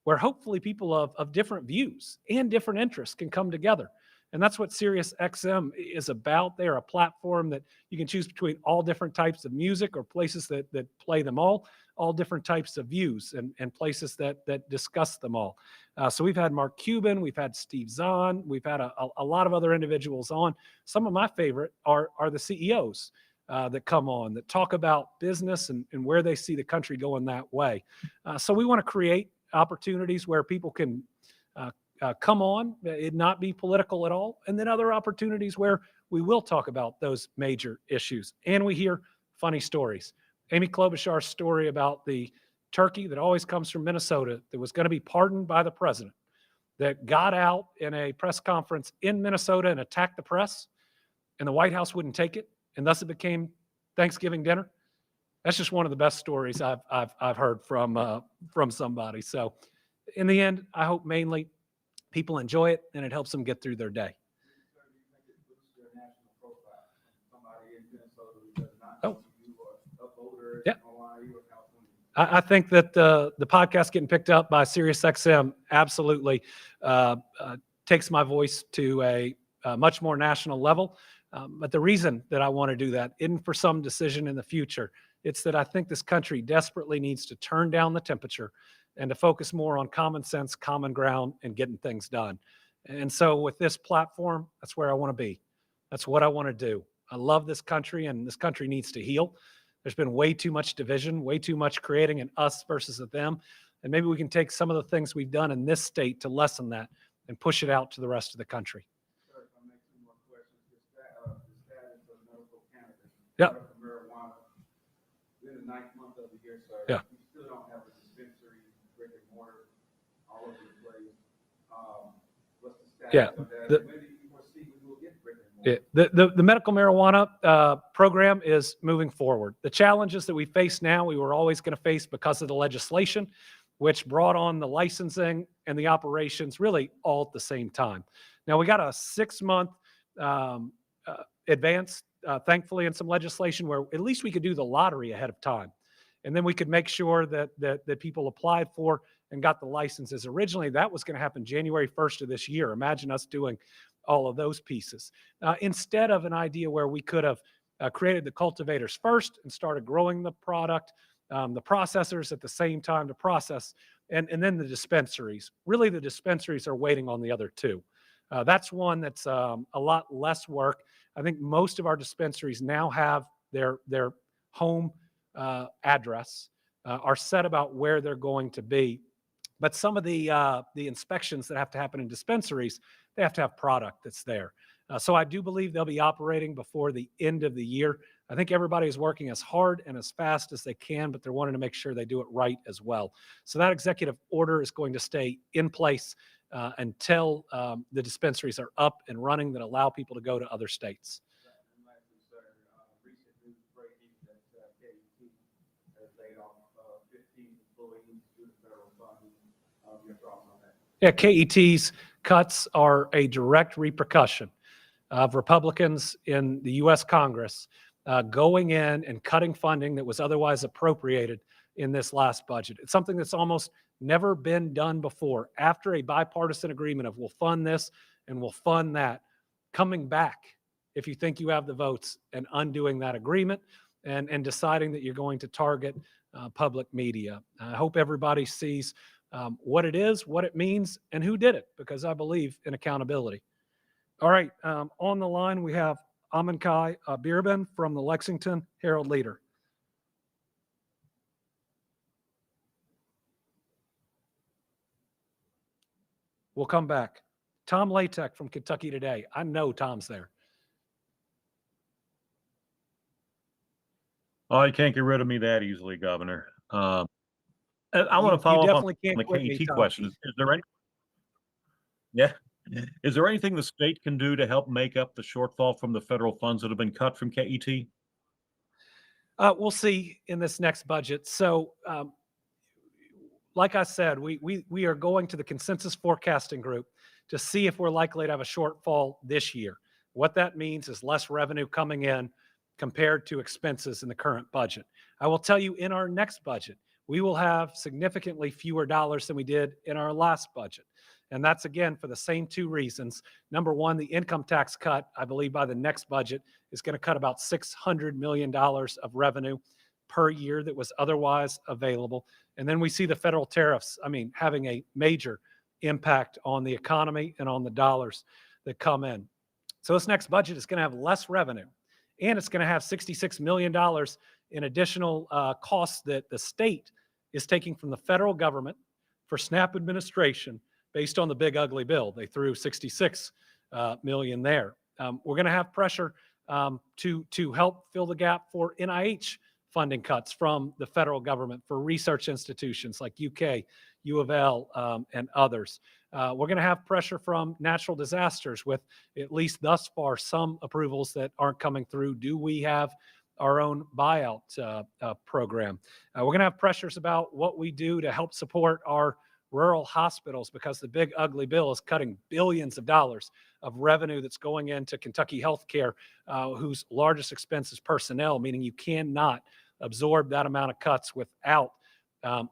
where hopefully people of different views and different interests can come together. And that's what Sirius XM is about. They're a platform that you can choose between all different types of music or places that play them all different types of views and places that discuss them all. So we've had Mark Cuban, we've had Steve Zahn, we've had a lot of other individuals on. Some of my favorite are the CEOs that come on, that talk about business and where they see the country going that way. So we want to create opportunities where people can come on, it not be political at all, and then other opportunities where we will talk about those major issues. And we hear funny stories. Amy Klobuchar's story about the turkey that always comes from Minnesota that was going to be pardoned by the president, that got out in a press conference in Minnesota and attacked the press, and the White House wouldn't take it, and thus it became Thanksgiving dinner. That's just one of the best stories I've heard from somebody. So in the end, I hope mainly people enjoy it and it helps them get through their day. Oh, yeah. I think that the podcast getting picked up by Sirius XM absolutely takes my voice to a much more national level. But the reason that I want to do that isn't for some decision in the future. It's that I think this country desperately needs to turn down the temperature and to focus more on common sense, common ground, and getting things done. And so with this platform, that's where I want to be. That's what I want to do. I love this country, and this country needs to heal. There's been way too much division, way too much creating an us versus a them. And maybe we can take some of the things we've done in this state to lessen that and push it out to the rest of the country. Yeah.
In the 9th month of the year, sir.
Yeah.
We still don't have a dispensary, brick and mortar, all over the place. What's the status of that? When do you foresee we
The medical marijuana program is moving forward. The challenges that we face now, we were always going to face because of the legislation, which brought on the licensing and the operations really all at the same time. Now, we got a 6-month advance, thankfully, in some legislation where at least we could do the lottery ahead of time. And then we could make sure that people applied for and got the licenses. Originally, that was going to happen January 1st of this year. Imagine us doing all of those pieces. Instead of an idea where we could have created the cultivators first and started growing the product, the processors at the same time to process, and then the dispensaries. Really, the dispensaries are waiting on the other two. That's one that's a lot less work. I think most of our dispensaries now have their home address, are set about where they're going to be. But some of the inspections that have to happen in dispensaries, they have to have product that's there. So I do believe they'll be operating before the end of the year. I think everybody is working as hard and as fast as they can, but they're wanting to make sure they do it right as well. So that executive order is going to stay in place until the dispensaries are up and running that allow people to go to other states. Yeah, KET's cuts are a direct repercussion of Republicans in the U.S. Congress going in and cutting funding that was otherwise appropriated in this last budget. It's something that's almost never been done before. After a bipartisan agreement of we'll fund this and we'll fund that, coming back, if you think you have the votes, and undoing that agreement and deciding that you're going to target public media. I hope everybody sees what it is, what it means, and who did it, because I believe in accountability. All right, on the line we have Aminkai Bourbon from the Lexington Herald Leader. We'll come back. Tom Latek from Kentucky Today. I know Tom's there.
Oh, you can't get rid of me that easily, Governor. I want to follow up on the KET question. Is there any? Yeah. Is there anything the state can do to help make up the shortfall from the federal funds that have been cut from KET?
We'll see in this next budget. So, like I said, we are going to the consensus forecasting group to see if we're likely to have a shortfall this year. What that means is less revenue coming in compared to expenses in the current budget. I will tell you, in our next budget, we will have significantly fewer dollars than we did in our last budget. And that's, again, for the same two reasons. Number one, the income tax cut, I believe by the next budget, is going to cut about $600 million of revenue per year that was otherwise available. And then we see the federal tariffs, having a major impact on the economy and on the dollars that come in. So this next budget is going to have less revenue, and it's going to have $66 million in additional costs that the state is taking from the federal government for SNAP administration based on the big ugly bill. They threw $66 million there. We're going to have pressure to help fill the gap for NIH funding cuts from the federal government for research institutions like UK, U of L, and others. We're going to have pressure from natural disasters with, at least thus far, some approvals that aren't coming through. Do we have our own buyout program? We're going to have pressures about what we do to help support our rural hospitals, because the big ugly bill is cutting billions of dollars of revenue that's going into Kentucky healthcare, whose largest expense is personnel, meaning you cannot absorb that amount of cuts without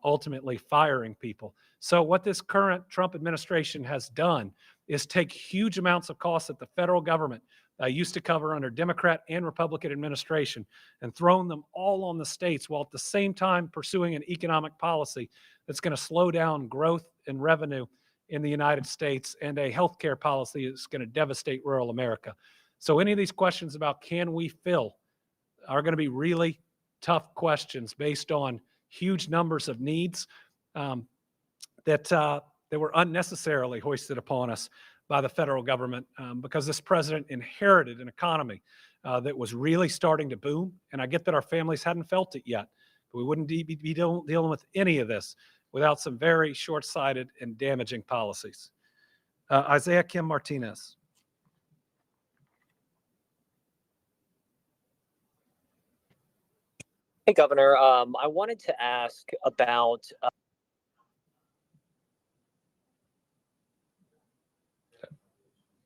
ultimately firing people. So what this current Trump administration has done is take huge amounts of costs that the federal government used to cover under Democrat and Republican administration and thrown them all on the states, while at the same time pursuing an economic policy that's going to slow down growth and revenue in the United States, and a healthcare policy that's going to devastate rural America. So any of these questions about can we fill are going to be really tough questions based on huge numbers of needs that were unnecessarily hoisted upon us by the federal government, because this president inherited an economy that was really starting to boom. And I get that our families hadn't felt it yet, but we wouldn't be dealing with any of this without some very short-sighted and damaging policies. Isaiah Kim Martinez.
Hey, Governor. I wanted to ask about.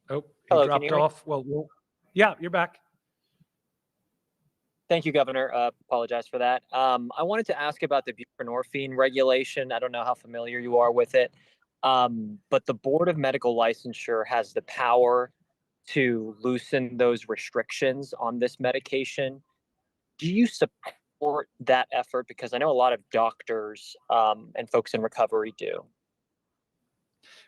Oh, he
Hello,
dropped off. Well, yeah, you're back.
Thank you, Governor. Apologize for that. I wanted to ask about the buprenorphine regulation. I don't know how familiar you are with it, but the Board of Medical Licensure has the power to loosen those restrictions on this medication. Do you support that effort? Because I know a lot of doctors and folks in recovery do.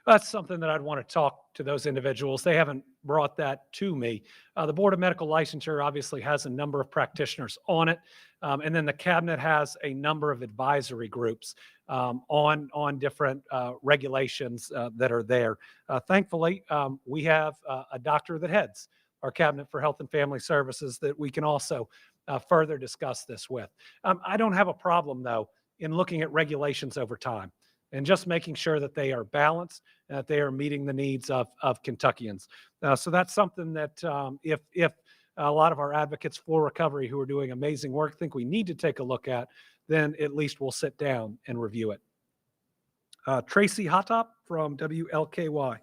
That's something that I'd want to talk to those individuals. They haven't brought that to me. The Board of Medical Licensure obviously has a number of practitioners on it. And then the cabinet has a number of advisory groups on different regulations that are there. Thankfully, we have a doctor that heads our Cabinet for Health and Family Services that we can also further discuss this with. I don't have a problem, though, in looking at regulations over time and just making sure that they are balanced and that they are meeting the needs of Kentuckians. So that's something that if a lot of our advocates for recovery who are doing amazing work think we need to take a look at, then at least we'll sit down and review it. Tracy Hotop from WLKY.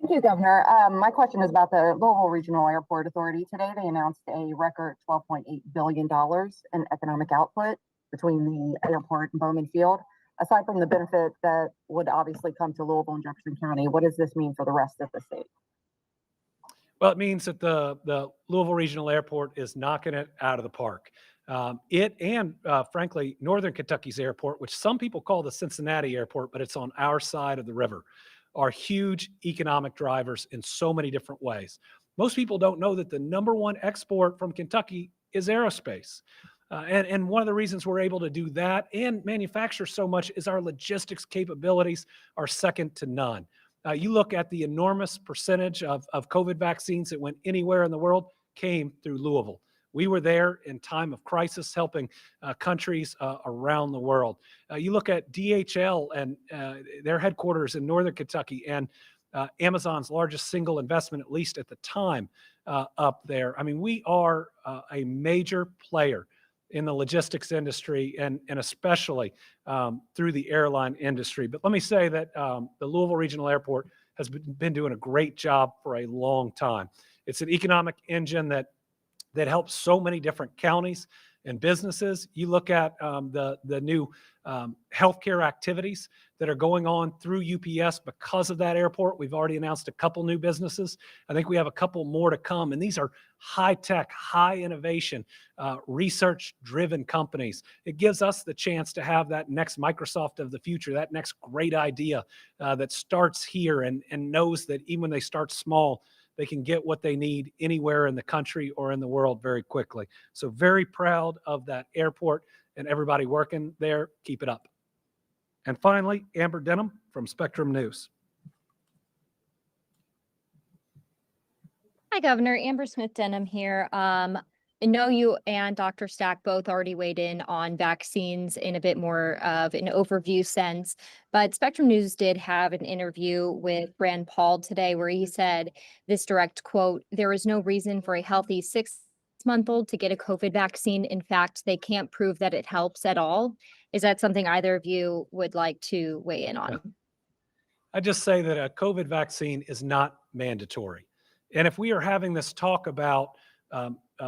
Thank you, Governor. My question is about the Louisville Regional Airport Authority. Today, they announced a record $12.8 billion in economic output between the airport and Bowman Field. Aside from the benefit that would obviously come to Louisville and Jefferson County, what does this mean for the rest of the state?
Well, it means that the Louisville Regional Airport is knocking it out of the park. It and, frankly, Northern Kentucky's airport, which some people call the Cincinnati airport, but it's on our side of the river, are huge economic drivers in so many different ways. Most people don't know that the number one export from Kentucky is aerospace. And one of the reasons we're able to do that and manufacture so much is our logistics capabilities are second to none. You look at the enormous percentage of COVID vaccines that went anywhere in the world came through Louisville. We were there in time of crisis, helping countries around the world. You look at DHL and their headquarters in Northern Kentucky and Amazon's largest single investment, at least at the time, up there. I mean, we are a major player in the logistics industry and especially through the airline industry. But let me say that the Louisville Regional Airport has been doing a great job for a long time. It's an economic engine that helps so many different counties and businesses. You look at the new healthcare activities that are going on through UPS because of that airport. We've already announced a couple new businesses. I think we have a couple more to come. And these are high-tech, high-innovation, research-driven companies. It gives us the chance to have that next Microsoft of the future, that next great idea that starts here and knows that even when they start small, they can get what they need anywhere in the country or in the world very quickly. So very proud of that airport and everybody working there. Keep it up. And finally, Amber Denham from Spectrum News.
Hi, Governor. Amber Smith Denham here. I know you and Dr. Stack both already weighed in on vaccines in a bit more of an overview sense, but Spectrum News did have an interview with Rand Paul today where he said this direct quote, "There is no reason for a healthy 6-month-old to get a COVID vaccine. In fact, they can't prove that it helps at all." Is that something either of you would like to weigh in on?
Yeah. I just say that a COVID vaccine is not mandatory. And if we are having this talk about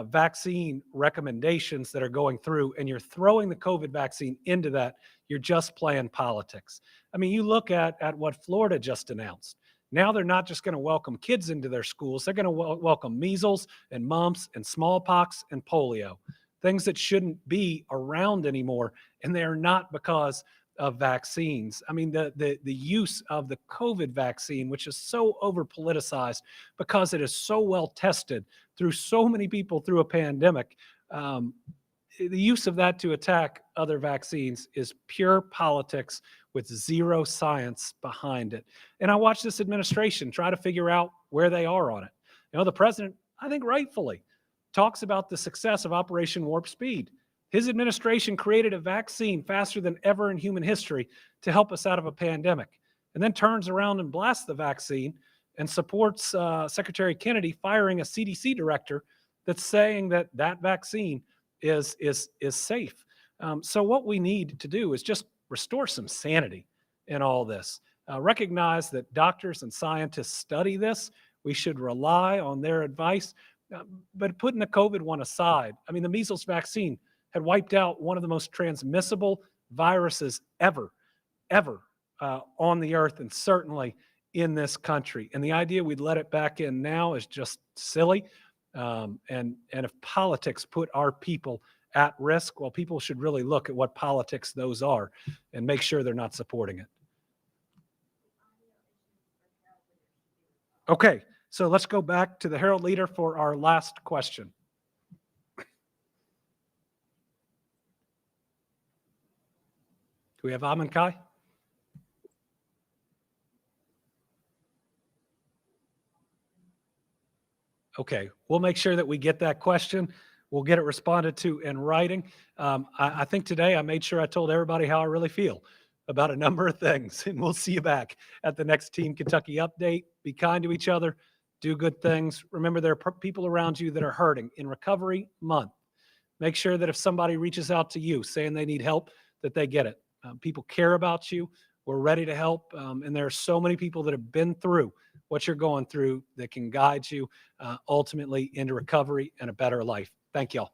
vaccine recommendations that are going through and you're throwing the COVID vaccine into that, you're just playing politics. I mean, you look at what Florida just announced. Now they're not just going to welcome kids into their schools. They're going to welcome measles and mumps and smallpox and polio, things that shouldn't be around anymore. And they are not because of vaccines. I mean, the use of the COVID vaccine, which is so over politicized because it is so well tested through so many people through a pandemic, the use of that to attack other vaccines is pure politics with zero science behind it. And I watch this administration try to figure out where they are on it. You know, the president, I think rightfully, talks about the success of Operation Warp Speed. His administration created a vaccine faster than ever in human history to help us out of a pandemic, and then turns around and blasts the vaccine and supports Secretary Kennedy firing a CDC director that's saying that that vaccine is safe. So what we need to do is just restore some sanity in all this. Recognize that doctors and scientists study this. We should rely on their advice. But putting the COVID one aside, I mean, the measles vaccine had wiped out one of the most transmissible viruses ever on the earth, and certainly in this country. And the idea we'd let it back in now is just silly. And if politics put our people at risk, well, people should really look at what politics those are and make sure they're not supporting it. Okay, so let's go back to the Herald Leader for our last question. Do we have Amin Kai? Okay, we'll make sure that we get that question. We'll get it responded to in writing. I think today I made sure I told everybody how I really feel about a number of things, and we'll see you back at the next Team Kentucky update. Be kind to each other, do good things. Remember, there are people around you that are hurting. In Recovery Month, make sure that if somebody reaches out to you saying they need help, that they get it. People care about you. We're ready to help, and there are so many people that have been through what you're going through that can guide you ultimately into recovery and a better life. Thank y'all.